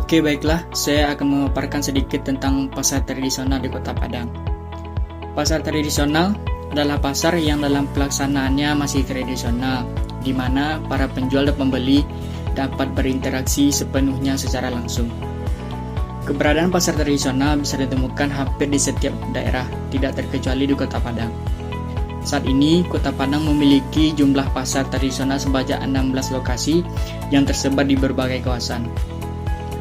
Oke, baiklah, saya akan memaparkan sedikit tentang pasar tradisional di Kota Padang. Pasar tradisional adalah pasar yang dalam pelaksanaannya masih tradisional, di mana para penjual dan pembeli dapat berinteraksi sepenuhnya secara langsung. Keberadaan pasar tradisional bisa ditemukan hampir di setiap daerah, tidak terkecuali di Kota Padang. Saat ini, Kota Padang memiliki jumlah pasar tradisional sebanyak 16 lokasi yang tersebar di berbagai kawasan.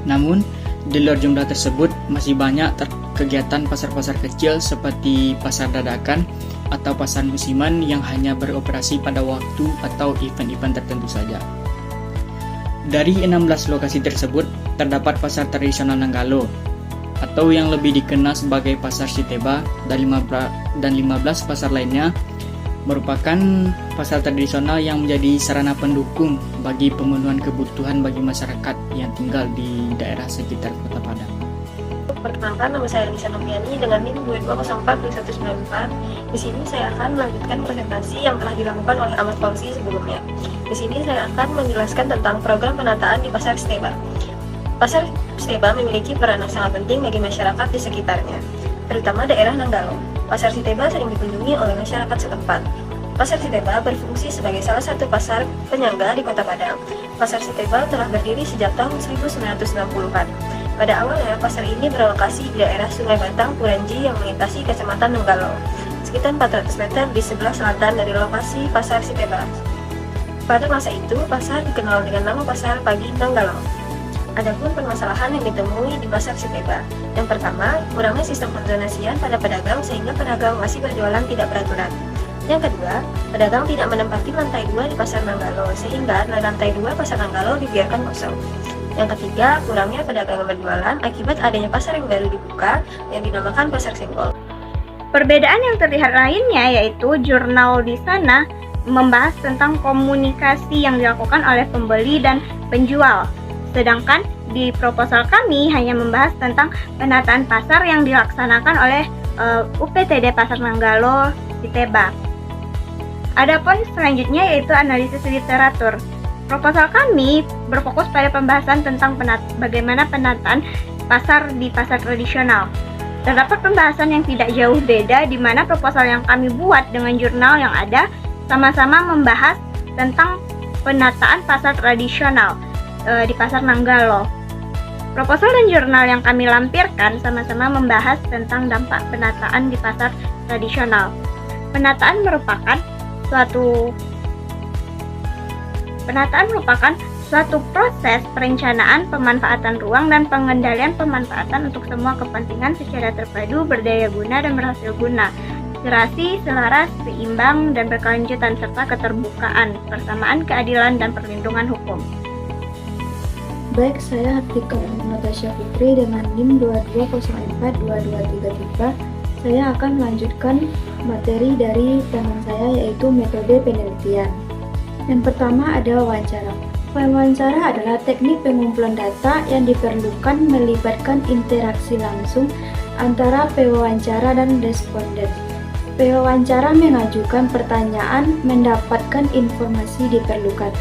Namun, di luar jumlah tersebut masih banyak kegiatan pasar-pasar kecil seperti pasar dadakan atau pasar musiman yang hanya beroperasi pada waktu atau event-event tertentu saja. Dari 16 lokasi tersebut, terdapat pasar tradisional Nanggalo atau yang lebih dikenal sebagai pasar Siteba dan 15 pasar lainnya merupakan pasar tradisional yang menjadi sarana pendukung bagi pemenuhan kebutuhan bagi masyarakat yang tinggal di daerah sekitar Kota Padang. Perkenalkan, nama saya Lisa Noviani dengan NIM 2204-1194. Di sini saya akan melanjutkan presentasi yang telah dilakukan oleh Ahmad Fauzi sebelumnya. Di sini saya akan menjelaskan tentang program penataan di Pasar Siteba. Pasar Siteba memiliki peran yang sangat penting bagi masyarakat di sekitarnya, terutama daerah Nanggalo. Pasar Siteba sering dikunjungi oleh masyarakat setempat. Pasar Siteba berfungsi sebagai salah satu pasar penyangga di Kota Padang. Pasar Siteba telah berdiri sejak tahun 1990-an. Pada awalnya, pasar ini berlokasi di daerah Sungai Batang, Puranji yang melintasi Kecamatan Nanggalo, sekitar 400 meter di sebelah selatan dari lokasi Pasar Siteba. Pada masa itu, pasar dikenal dengan nama Pasar Pagi Nanggalo. Adapun permasalahan yang ditemui di Pasar Siteba. Yang pertama, kurangnya sistem penzonasian pada pedagang sehingga pedagang masih berjualan tidak beraturan. Yang kedua, pedagang tidak menempati lantai 2 di Pasar Nanggalo sehingga lantai 2 Pasar Nanggalo dibiarkan kosong. Yang ketiga, kurangnya pedagang yang berjualan akibat adanya pasar yang baru dibuka yang dinamakan Pasar Senggol. Perbedaan yang terlihat lainnya yaitu jurnal di sana membahas tentang komunikasi yang dilakukan oleh pembeli dan penjual. Sedangkan di proposal kami hanya membahas tentang penataan pasar yang dilaksanakan oleh UPTD Pasar Nanggalo Siteba. Adapun selanjutnya yaitu analisis literatur. Proposal kami berfokus pada pembahasan tentang bagaimana penataan pasar di pasar tradisional. Terdapat pembahasan yang tidak jauh beda di mana proposal yang kami buat dengan jurnal yang ada sama-sama membahas tentang penataan pasar tradisional di Pasar Nanggalo. Proposal dan jurnal yang kami lampirkan sama-sama membahas tentang dampak penataan di pasar tradisional. Penataan merupakan suatu proses perencanaan, pemanfaatan ruang, dan pengendalian pemanfaatan untuk semua kepentingan secara terpadu, berdaya guna, dan berhasil guna, serasi, selaras, seimbang, dan berkelanjutan, serta keterbukaan, persamaan, keadilan, dan perlindungan hukum. Baik, saya Haftika Natasha Fitri dengan NIM 22042233. Saya akan melanjutkan materi dari teman saya yaitu metode penelitian. Yang pertama ada wawancara. Wawancara adalah teknik pengumpulan data yang diperlukan melibatkan interaksi langsung antara pewawancara dan responden. Pewawancara mengajukan pertanyaan, mendapatkan informasi diperlukan.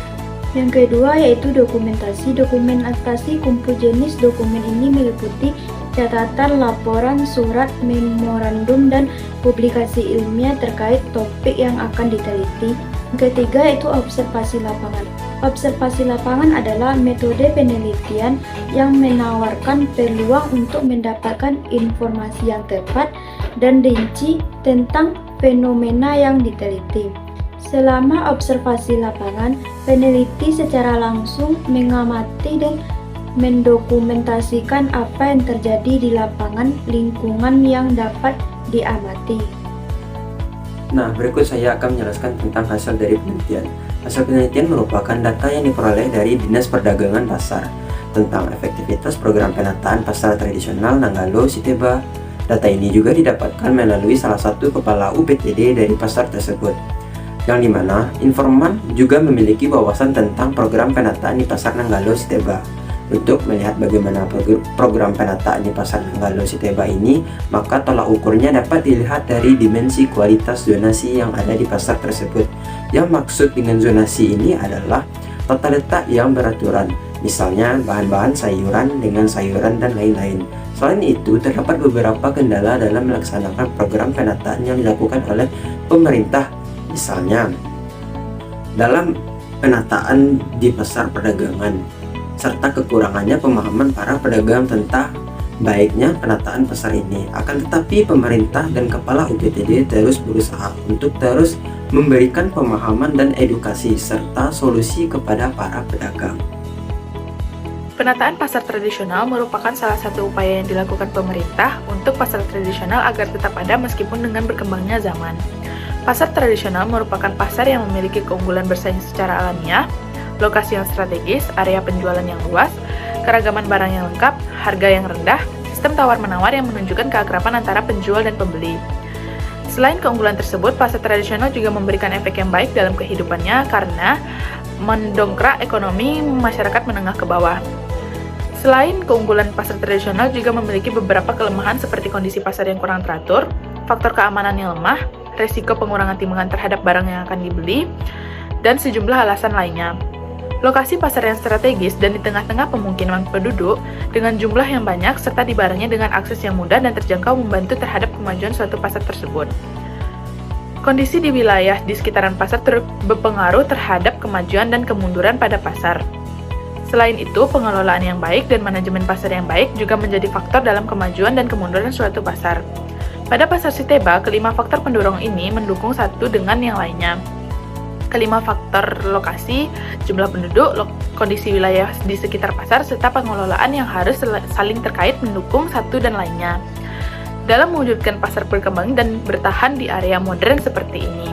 Yang kedua yaitu dokumentasi. Dokumentasi kumpul jenis dokumen ini meliputi catatan, laporan, surat, memorandum, dan publikasi ilmiah terkait topik yang akan diteliti. Yang ketiga yaitu observasi lapangan. Observasi lapangan adalah metode penelitian yang menawarkan peluang untuk mendapatkan informasi yang tepat dan rinci tentang fenomena yang diteliti. Selama observasi lapangan, peneliti secara langsung mengamati dan mendokumentasikan apa yang terjadi di lapangan lingkungan yang dapat diamati. Nah, berikut saya akan menjelaskan tentang hasil dari penelitian. Hasil penelitian merupakan data yang diperoleh dari Dinas Perdagangan Pasar tentang efektivitas program penataan pasar tradisional Nanggalo Siteba. Data ini juga didapatkan melalui salah satu kepala UPTD dari pasar tersebut, yang dimana informan juga memiliki wawasan tentang program penataan di Pasar Nanggalo Siteba. Untuk melihat bagaimana program penataan di Pasar Nanggalo Siteba ini, maka tolak ukurnya dapat dilihat dari dimensi kualitas zonasi yang ada di pasar tersebut. Yang maksud dengan zonasi ini adalah tata letak yang beraturan, misalnya bahan-bahan sayuran dengan sayuran dan lain-lain. Selain itu, terdapat beberapa kendala dalam melaksanakan program penataan yang dilakukan oleh pemerintah, misalnya dalam penataan di pasar perdagangan, serta kekurangannya pemahaman para pedagang tentang baiknya penataan pasar ini. Akan tetapi pemerintah dan kepala UPTD terus berusaha untuk terus memberikan pemahaman dan edukasi serta solusi kepada para pedagang. Penataan pasar tradisional merupakan salah satu upaya yang dilakukan pemerintah untuk pasar tradisional agar tetap ada meskipun dengan berkembangnya zaman. Pasar tradisional merupakan pasar yang memiliki keunggulan bersaing secara alamiah, lokasi yang strategis, area penjualan yang luas, keragaman barang yang lengkap, harga yang rendah, sistem tawar-menawar yang menunjukkan keakraban antara penjual dan pembeli. Selain keunggulan tersebut, pasar tradisional juga memberikan efek yang baik dalam kehidupannya karena mendongkrak ekonomi masyarakat menengah ke bawah. Selain keunggulan pasar tradisional juga memiliki beberapa kelemahan seperti kondisi pasar yang kurang teratur, faktor keamanan yang lemah, resiko pengurangan timbangan terhadap barang yang akan dibeli, dan sejumlah alasan lainnya. Lokasi pasar yang strategis dan di tengah-tengah pemukiman penduduk dengan jumlah yang banyak serta dibarengi dengan akses yang mudah dan terjangkau membantu terhadap kemajuan suatu pasar tersebut. Kondisi di wilayah di sekitaran pasar berpengaruh terhadap kemajuan dan kemunduran pada pasar. Selain itu, pengelolaan yang baik dan manajemen pasar yang baik juga menjadi faktor dalam kemajuan dan kemunduran suatu pasar. Pada pasar Siteba, kelima faktor pendorong ini mendukung satu dengan yang lainnya. Kelima faktor lokasi, jumlah penduduk, kondisi wilayah di sekitar pasar, serta pengelolaan yang harus saling terkait mendukung satu dan lainnya dalam mewujudkan pasar berkembang dan bertahan di area modern seperti ini.